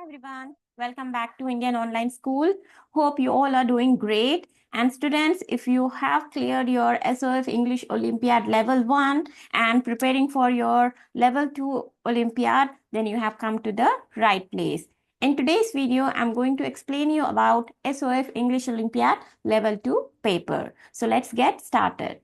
everyone. Welcome back to Indian Online School. Hope you all are doing great. And students, if you have cleared your SOF English Olympiad Level 1 and preparing for your Level 2 Olympiad, then you have come to the right place. In today's video, I'm going to explain you about SOF English Olympiad Level 2 paper. So let's get started.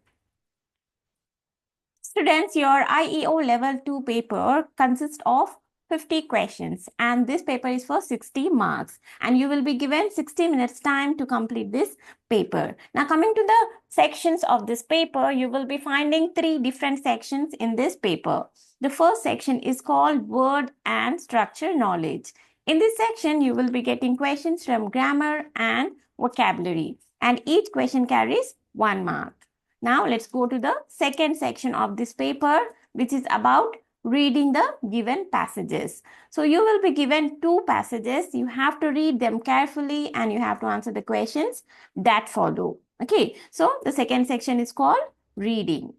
Students, your IEO Level 2 paper consists of 50 questions and this paper is for 60 marks and you will be given 60 minutes time to complete this paper. Now coming to the sections of this paper, you will be finding 3 different sections in this paper. The first section is called word and structure knowledge. In this section, you will be getting questions from grammar and vocabulary and each question carries 1 mark. Now let's go to the second section of this paper, which is about reading the given passages. So you will be given 2 passages. You have to read them carefully and you have to answer the questions that follow. Okay, so the second section is called reading.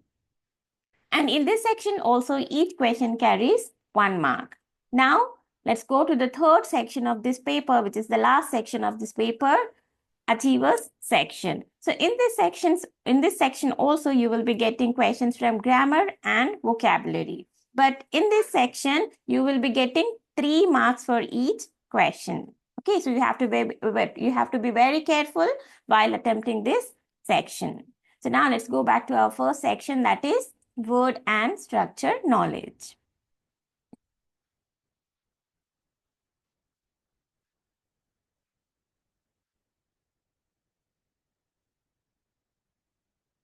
And in this section also each question carries 1 mark. Now let's go to the third section of this paper, which is the last section of this paper, achievers section. So in this section also you will be getting questions from grammar and vocabulary. But in this section you will be getting 3 marks for each question. Okay, so you have to be very careful while attempting this section. So now let's go back to our first section, that is word and structure knowledge.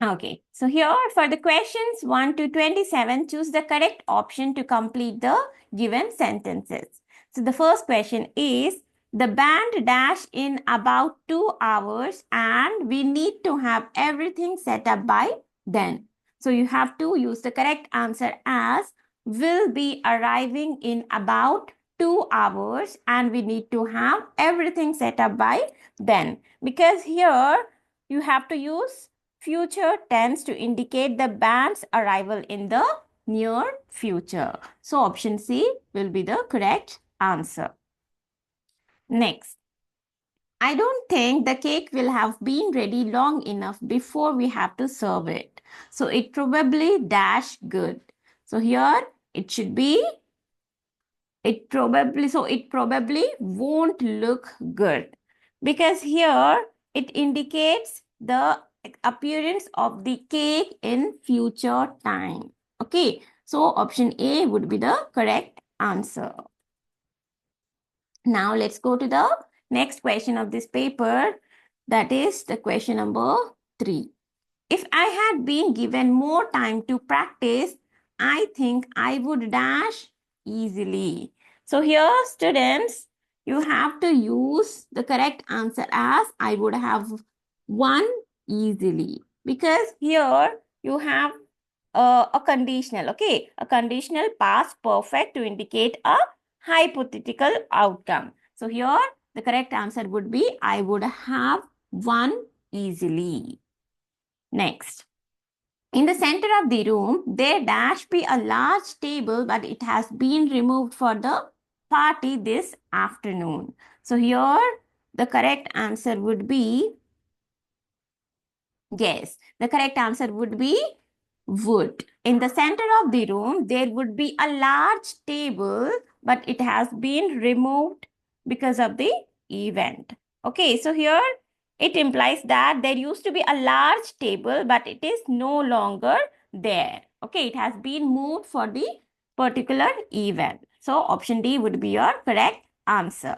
Okay, so here for the questions 1 to 27, choose the correct option to complete the given sentences. So the first question is, the band dash in about 2 hours and we need to have everything set up by then. So you have to use the correct answer as will be arriving in about 2 hours and we need to have everything set up by then. Because here you have to use future tense to indicate the band's arrival in the near future. So option C will be the correct answer. Next, I don't think the cake will have been ready long enough before we have to serve it. So it probably dash good. So here it should be it probably won't look good because here it indicates the appearance of the cake in future time. Okay, so option A would be the correct answer. Now let's go to the next question of this paper, that is the question number 3. If I had been given more time to practice, I think I would dash easily. So here students, you have to use the correct answer as I would have won easily, because here you have a conditional, okay, a conditional past perfect to indicate a hypothetical outcome. So here the correct answer would be I would have won easily. Next, in the center of the room, there dash be a large table, but it has been removed for the party this afternoon. So here the correct answer would be, yes, the correct answer would be would. In the center of the room, there would be a large table, but it has been removed because of the event. Okay, so here it implies that there used to be a large table, but it is no longer there. Okay, it has been moved for the particular event. So option D would be your correct answer.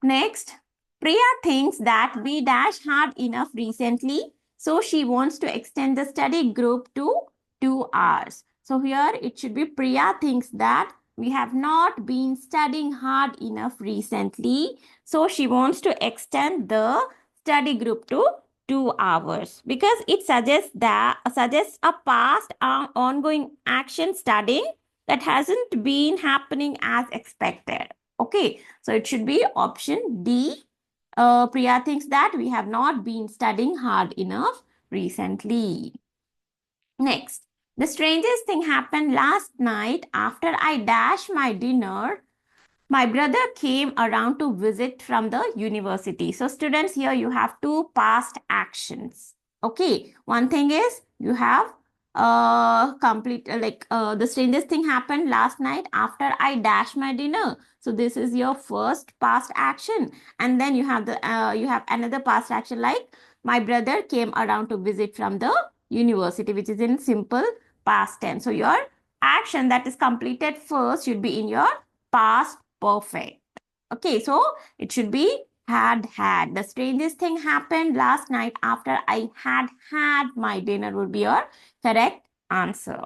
Next, Priya thinks that we dash hard enough recently, so she wants to extend the study group to 2 hours. So here it should be Priya thinks that we have not been studying hard enough recently, so she wants to extend the study group to 2 hours because it suggests a past ongoing action studying that hasn't been happening as expected. Okay, so it should be option D. Priya thinks that we have not been studying hard enough recently. Next, the strangest thing happened last night after I dashed my dinner. My brother came around to visit from the university. So students, here you have two past actions. Okay, one thing is you have the strangest thing happened last night after I dashed my dinner. So this is your first past action, and then you have another past action like my brother came around to visit from the university, which is in simple past tense. So your action that is completed first should be in your past perfect. Okay, so it should be had. The strangest thing happened last night after I had my dinner would be your correct answer.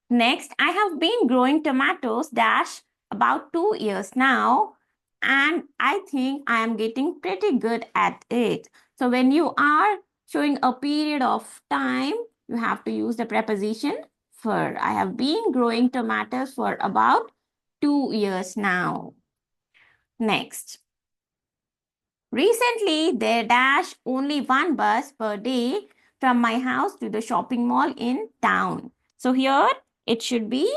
Next, I have been growing tomatoes dash about 2 years now, and I think I am getting pretty good at it. So when you are showing a period of time, you have to use the preposition for. I have been growing tomatoes for about 2 years now. Next. Recently, they dash only one bus per day from my house to the shopping mall in town. So here it should be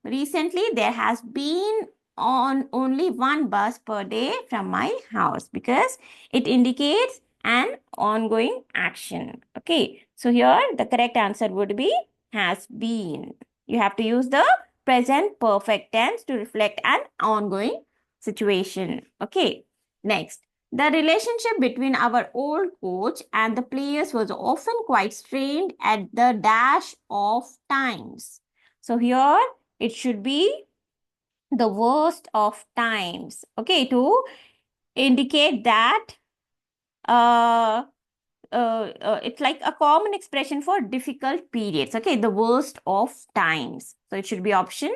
recently there has been on only one bus per day from my house because it indicates an ongoing action. Okay, so here the correct answer would be has been. You have to use the present perfect tense to reflect an ongoing situation. Okay, next. The relationship between our old coach and the players was often quite strained at the dash of times. So here it should be the worst of times. Okay, to indicate that it's like a common expression for difficult periods. Okay, the worst of times. So it should be option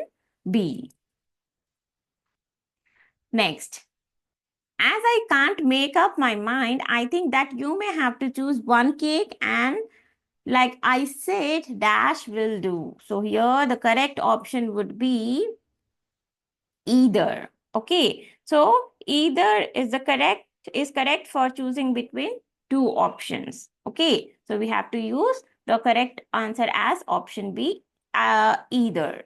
B. Next. As I can't make up my mind, I think that you may have to choose one cake and like I said, dash will do. So here the correct option would be either. Okay, so either is correct for choosing between two options. Okay, so we have to use the correct answer as option B, either.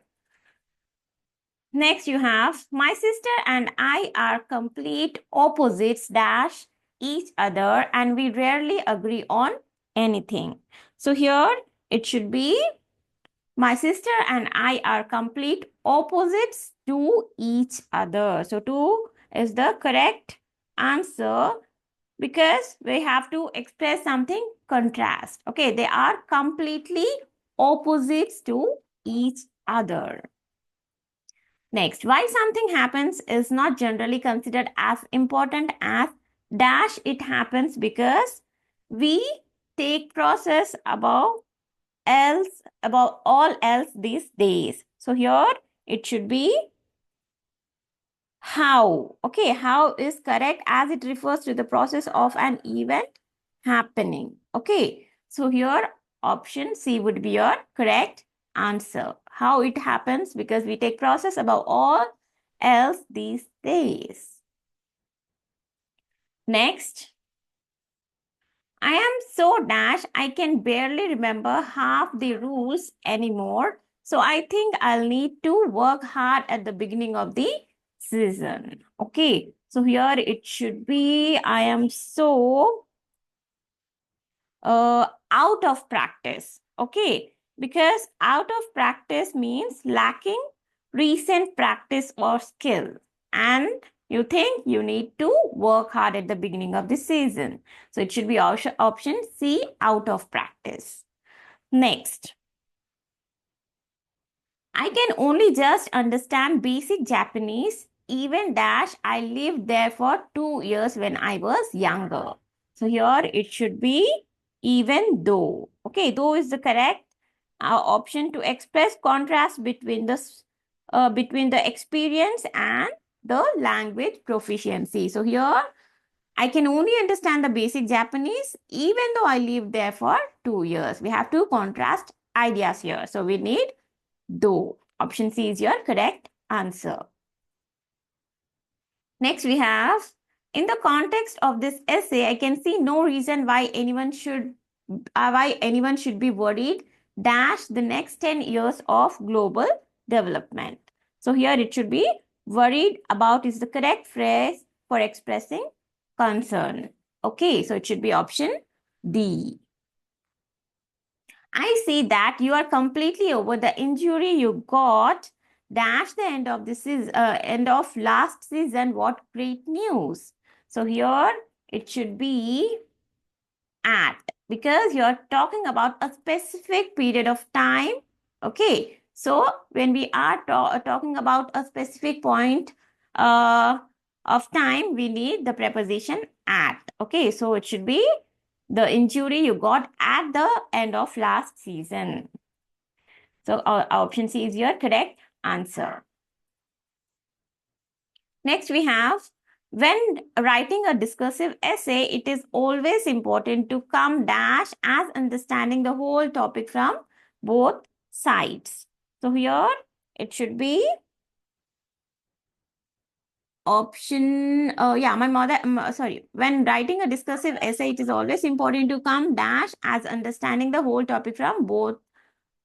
Next you have my sister and I are complete opposites dash each other and we rarely agree on anything. So here it should be my sister and I are complete opposites to each other. So 2 is the correct answer because we have to express something contrast. Okay, they are completely opposites to each other. Next, why something happens is not generally considered as important as dash it happens because we take process above all else these days. So here it should be how. Okay, how is correct as it refers to the process of an event happening. Okay, so here option C would be your correct answer. How it happens because we take process above all else these days. Next. I am so dash, I can barely remember half the rules anymore. So I think I'll need to work hard at the beginning of the season. Okay, so here it should be I am so out of practice. Okay, because out of practice means lacking recent practice or skill. And you think you need to work hard at the beginning of the season. So it should be option C, out of practice. Next. I can only just understand basic Japanese, even dash I lived there for 2 years when I was younger. So here it should be even though. Okay, though is the correct option to express contrast between the experience and the language proficiency. So here I can only understand the basic Japanese even though I lived there for 2 years. We have to contrast ideas here. So we need though. Option C is your correct answer. Next we have, in the context of this essay, I can see no reason why anyone should be worried dash the next 10 years of global development. So here it should be worried about is the correct phrase for expressing concern. Okay, so it should be option D. I see that you are completely over the injury you got. Dash the end of this is end of last season. What great news! So here it should be at, because you're talking about a specific period of time. Okay, so when we are talking about a specific point of time, we need the preposition at. Okay, so it should be the injury you got at the end of last season. So option C is your correct answer. Next we have, when writing a discursive essay, it is always important to come dash as understanding the whole topic from both sides. So here it should be option, when writing a discursive essay, it is always important to come dash as understanding the whole topic from both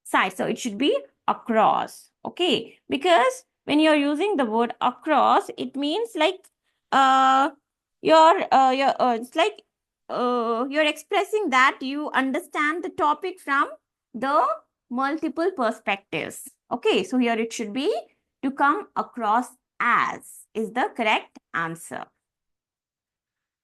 sides. So it should be across. Okay, because when you're using the word across, it means like it's like you're expressing that you understand the topic from the multiple perspectives. Okay, so here it should be to come across as is the correct answer.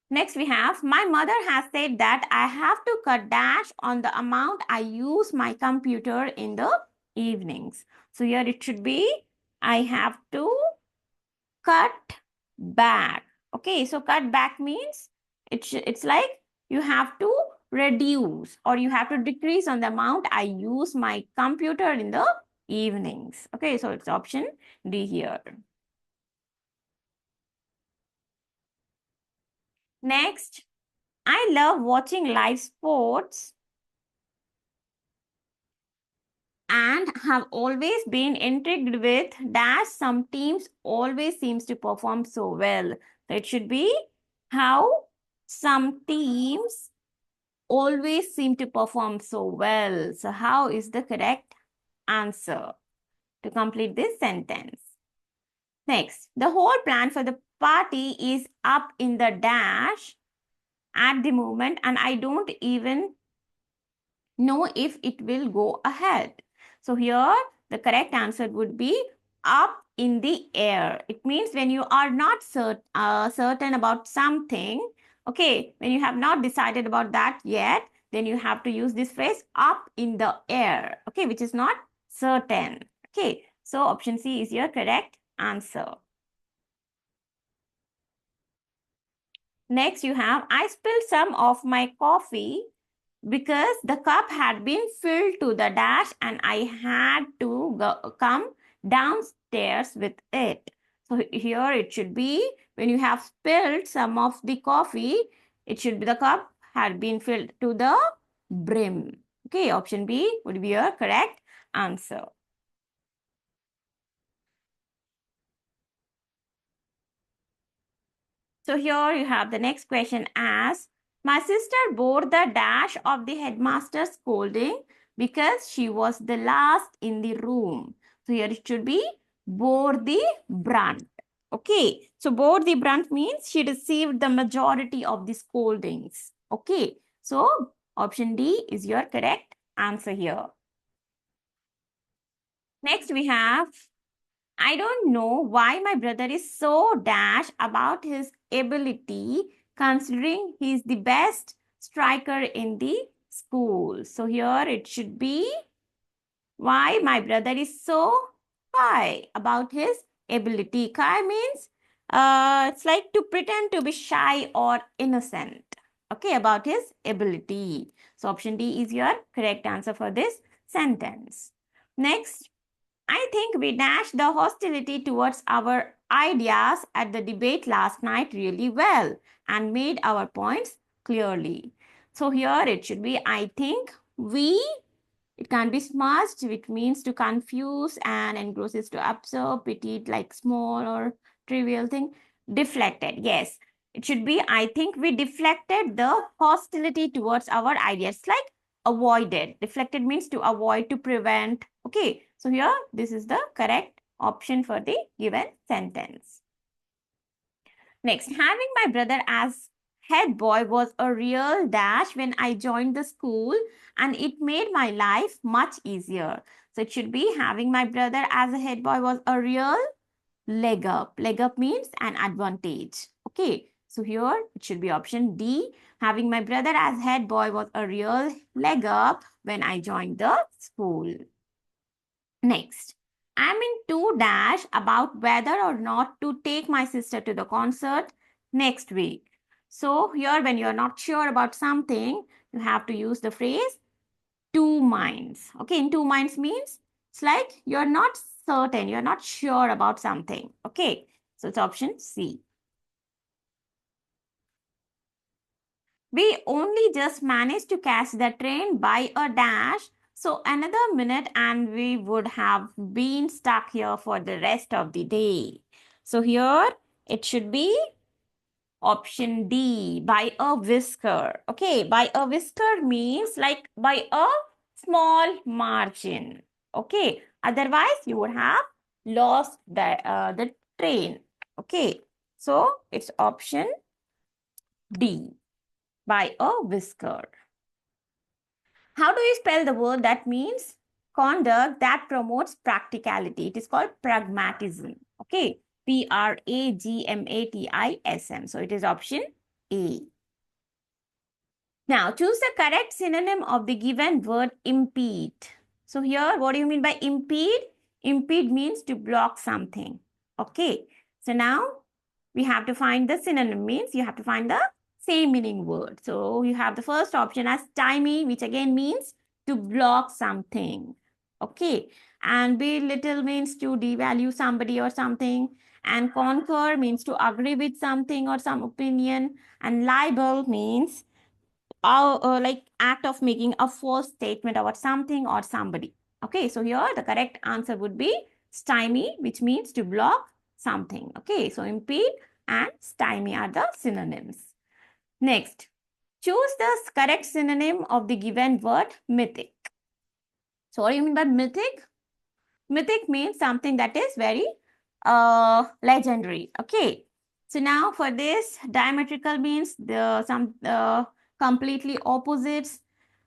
Next we have, my mother has said that I have to cut dash on the amount I use my computer in the evenings. So here it should be, I have to cut back. Okay, so cut back means it's like you have to reduce or you have to decrease on the amount I use my computer in the evenings. Okay, so it's option D here. Next, I love watching live sports and have always been intrigued with dash some teams always seems to perform so well. So it should be how some teams always seem to perform so well. So how is the correct answer to complete this sentence? Next, the whole plan for the party is up in the dash at the moment and I don't even know if it will go ahead. So here the correct answer would be up in the air. It means when you are not certain about something, okay, when you have not decided about that yet, then you have to use this phrase up in the air, okay, which is not certain. Okay, so option C is your correct answer. Next you have, I spilled some of my coffee because the cup had been filled to the dash and I had to come downstairs with it. So here it should be, when you have spilled some of the coffee, it should be the cup had been filled to the brim. Okay, option B would be your correct answer. So here you have the next question as, my sister bore the dash of the headmaster's scolding because she was the last in the room. So here it should be bore the brunt. Okay, so bore the brunt means she received the majority of the scoldings. Okay, so option D is your correct answer here. Next we have, I don't know why my brother is so dash about his ability considering he's the best striker in the school. So here it should be why my brother is so high about his ability. Kai means it's like to pretend to be shy or innocent. Okay, about his ability. So option D is your correct answer for this sentence. Next, I think we dashed the hostility towards our ideas at the debate last night really well and made our points clearly. So here it should be, I think we, it can be smudged, which means to confuse, and engross is to absorb, petite like small or trivial thing. Deflected, yes. It should be, I think we deflected the hostility towards our ideas. Like avoided. Deflected means to avoid, to prevent. Okay, so here this is the correct option for the given sentence. Next, having my brother as head boy was a real dash when I joined the school, and it made my life much easier. So it should be having my brother as a head boy was a real leg up. Leg up means an advantage. Okay, so here it should be option D. Having my brother as head boy was a real leg up when I joined the school. Next, I'm in two dash about whether or not to take my sister to the concert next week. So here when you're not sure about something, you have to use the phrase two minds. Okay, in two minds means it's like you're not certain, you're not sure about something. Okay, so it's option C. We only just managed to catch the train by a dash. So another minute and we would have been stuck here for the rest of the day. So here it should be option D, by a whisker. Okay, by a whisker means like by a small margin. Okay, otherwise you would have lost the train. Okay, so it's option D, by a whisker. How do you spell the word that means conduct that promotes practicality? It is called pragmatism. Okay, Pragmatism. So it is option A. Now choose the correct synonym of the given word impede. So here, what do you mean by impede? Impede means to block something. Okay, so now we have to find the synonym, means you have to find the same meaning word. So you have the first option as stymie, which again means to block something. Okay, and belittle means to devalue somebody or something, and concur means to agree with something or some opinion, and libel means like act of making a false statement about something or somebody. Okay, so here the correct answer would be stymie, which means to block something. Okay, so impede and stymie are the synonyms. Next, choose the correct synonym of the given word mythic. So what do you mean by mythic? Mythic means something that is very legendary. Okay, so now for this, diametrical means the some completely opposites,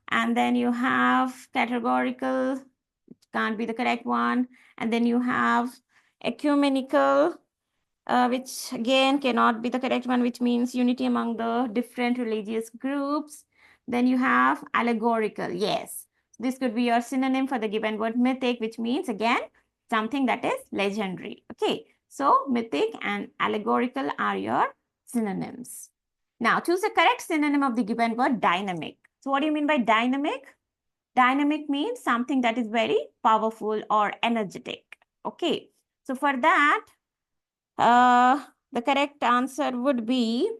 and then you have categorical, can't be the correct one, and then you have ecumenical, which again cannot be the correct one, which means unity among the different religious groups. Then you have allegorical. Yes, this could be your synonym for the given word mythic, which means again something that is legendary. Okay, so mythic and allegorical are your synonyms. Now choose the correct synonym of the given word dynamic. So what do you mean by dynamic? Dynamic means something that is very powerful or energetic. Okay, so for that, the correct answer would be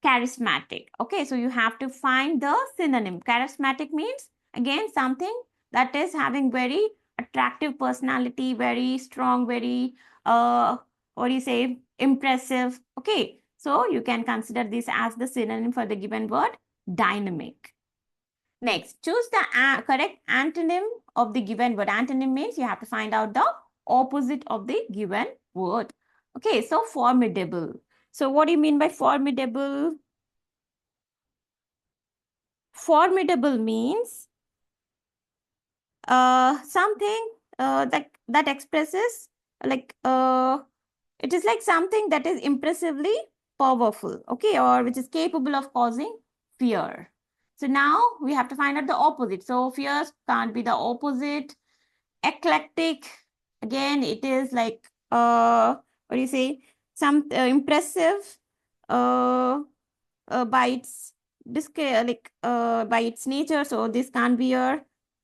charismatic. Okay, so you have to find the synonym. Charismatic means again something that is having very attractive personality, very strong, very what do you say, impressive. Okay, so you can consider this as the synonym for the given word dynamic. Next, choose the correct antonym of the given word. Antonym means you have to find out the opposite of the given word. Okay, so formidable. So what do you mean by formidable? Formidable means something that expresses like it is like something that is impressively powerful, okay, or which is capable of causing fear. So now we have to find out the opposite. So fears can't be the opposite. Eclectic, again, it is like what do you say? Some impressive uh, by its by its nature. So this can't be your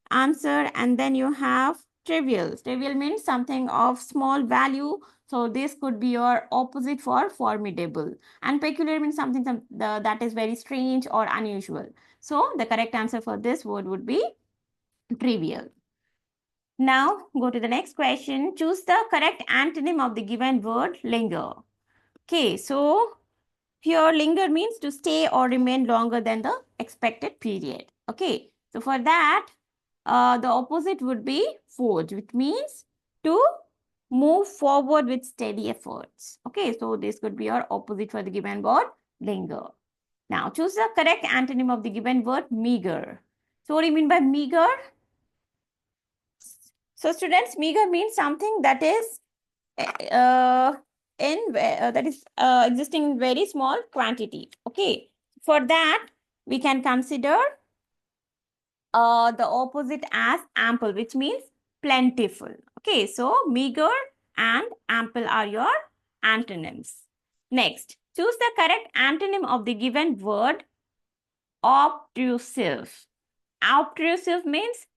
answer. And then you have trivial. Trivial means something of small value. So this could be your opposite for formidable. And peculiar means something that is very strange or unusual. So the correct answer for this word would be trivial. Now go to the next question. Choose the correct antonym of the given word linger. Okay, so Here, linger means to stay or remain longer than the expected period. Okay, so for that, the opposite would be forge, which means to move forward with steady efforts. Okay, so this could be your opposite for the given word, linger. Now, choose the correct antonym of the given word, meager. So, what do you mean by meager? So, students, meager means something that is uh, existing in very small quantity. Okay, for that we can consider the opposite as ample, which means plentiful. Okay, so meager and ample are your antonyms. Next, choose the correct antonym of the given word, obtrusive. Obtrusive means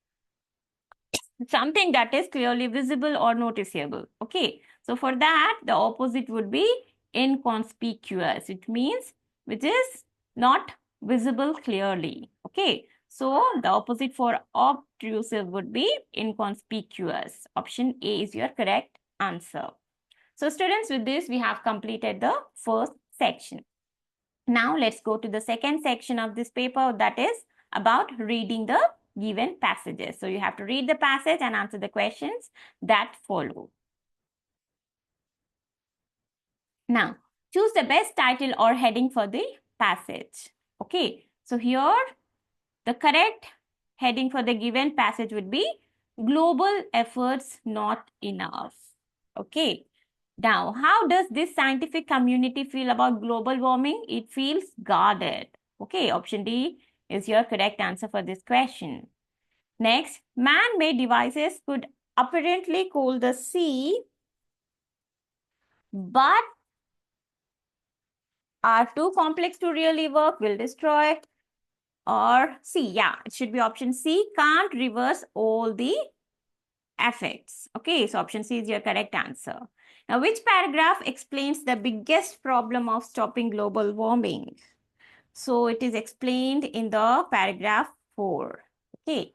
something that is clearly visible or noticeable. Okay, so for that, the opposite would be inconspicuous. It means which is not visible clearly. Okay, so the opposite for obtrusive would be inconspicuous. Option A is your correct answer. So students, with this, we have completed the first section. Now let's go to the second section of this paper, that is about reading the given passages. So you have to read the passage and answer the questions that follow. Now, choose the best title or heading for the passage. Okay, so here the correct heading for the given passage would be Global Efforts Not Enough. Okay, now how does this scientific community feel about global warming? It feels guarded. Okay, option D is your correct answer for this question. Next, man-made devices could apparently cool the sea, but are too complex to really work, will destroy. Or C, yeah, it should be option C, can't reverse all the effects. Okay, so option C is your correct answer. Now, which paragraph explains the biggest problem of stopping global warming? So it is explained in the paragraph 4. Okay.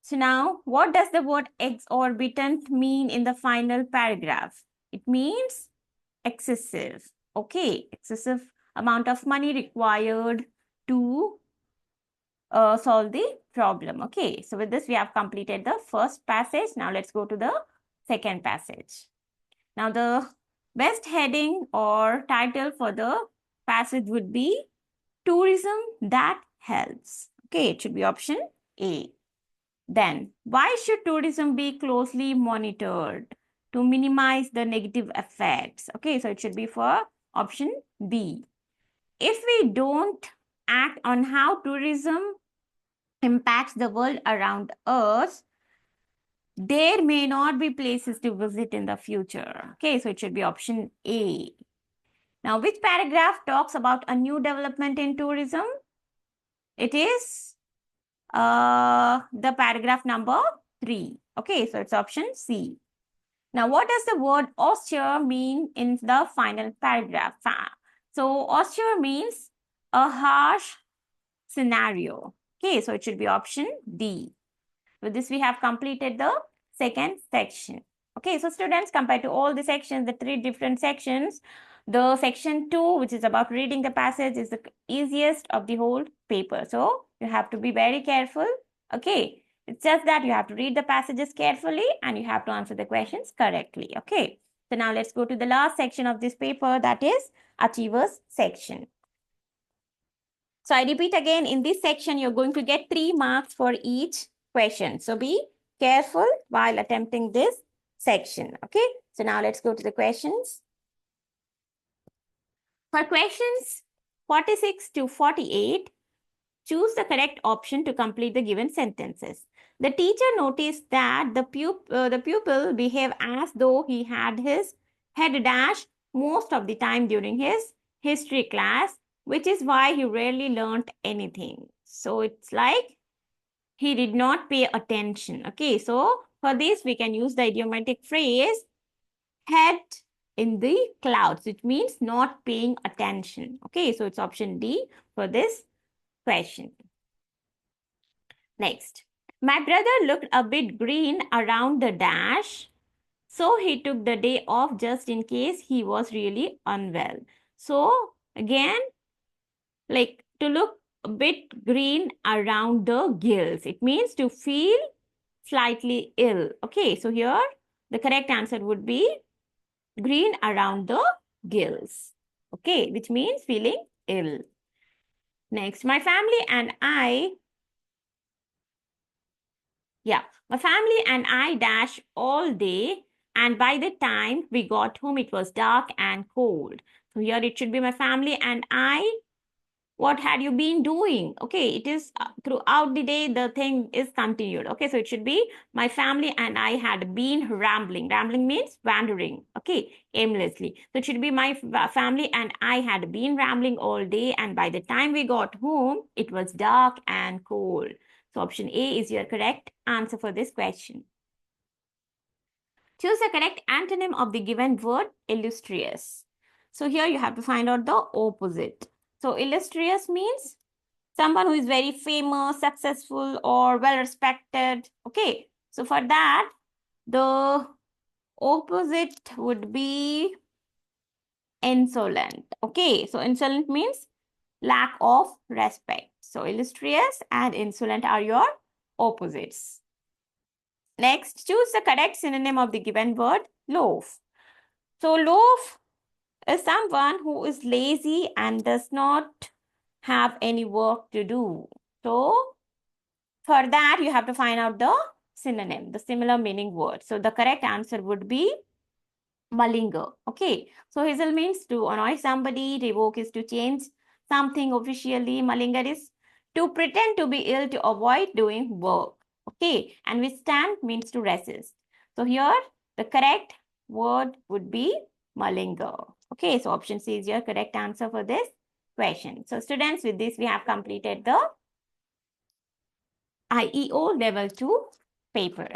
So now, what does the word exorbitant mean in the final paragraph? It means excessive. Okay, excessive amount of money required to solve the problem. Okay, so with this, we have completed the first passage. Now let's go to the second passage. Now the best heading or title for the passage would be Tourism That Helps. Okay, it should be option A. Then, why should tourism be closely monitored to minimize the negative effects? Okay, so it should be for option B. If we don't act on how tourism impacts the world around us, there may not be places to visit in the future. Okay, so it should be option A. Now, which paragraph talks about a new development in tourism? It is the paragraph number 3. Okay, so it's option C. Now, what does the word austere mean in the final paragraph? So, austere means a harsh scenario. Okay, so it should be option D. With this, we have completed the second section. Okay, so students, compared to all the sections, the 3 different sections, the section 2, which is about reading the passage, is the easiest of the whole paper. So you have to be very careful. Okay, it's just that you have to read the passages carefully and you have to answer the questions correctly. Okay, so now let's go to the last section of this paper, that is Achievers section. So I repeat again, in this section, you're going to get 3 marks for each question. So be careful while attempting this section. Okay, so now let's go to the questions. For questions 46 to 48, choose the correct option to complete the given sentences. The teacher noticed that the pupil behaved as though he had his head dashed most of the time during his history class, which is why he rarely learned anything. So it's like he did not pay attention. Okay, so for this, we can use the idiomatic phrase head in the clouds, which means not paying attention. Okay, so it's option D for this question. Next, my brother looked a bit green around the dash, so he took the day off just in case he was really unwell. So again, like to look a bit green around the gills. It means to feel slightly ill. Okay, so here the correct answer would be green around the gills. Okay, which means feeling ill. Next, my family and I dash all day, and by the time we got home, it was dark and cold. So here it should be my family and I. What had you been doing? Okay, it is throughout the day, the thing is continued. Okay, so it should be my family and I had been rambling. Rambling means wandering, okay, aimlessly. So it should be my family and I had been rambling all day, and by the time we got home, it was dark and cold. So option A is your correct answer for this question. Choose the correct antonym of the given word illustrious. So here you have to find out the opposite. So illustrious means someone who is very famous, successful, or well respected. Okay, so for that, the opposite would be insolent. Okay, so insolent means lack of respect. So illustrious and insolent are your opposites. Next, choose the correct synonym of the given word loaf. So loaf is someone who is lazy and does not have any work to do. So for that, you have to find out the synonym, the similar meaning word. So the correct answer would be malinger. Okay. So hazel means to annoy somebody, revoke is to change something officially, malinger is to pretend to be ill to avoid doing work. Okay. And withstand means to resist. So here the correct word would be malinger. Okay. So option C is your correct answer for this question. So students, with this we have completed the IEO Level 2 paper.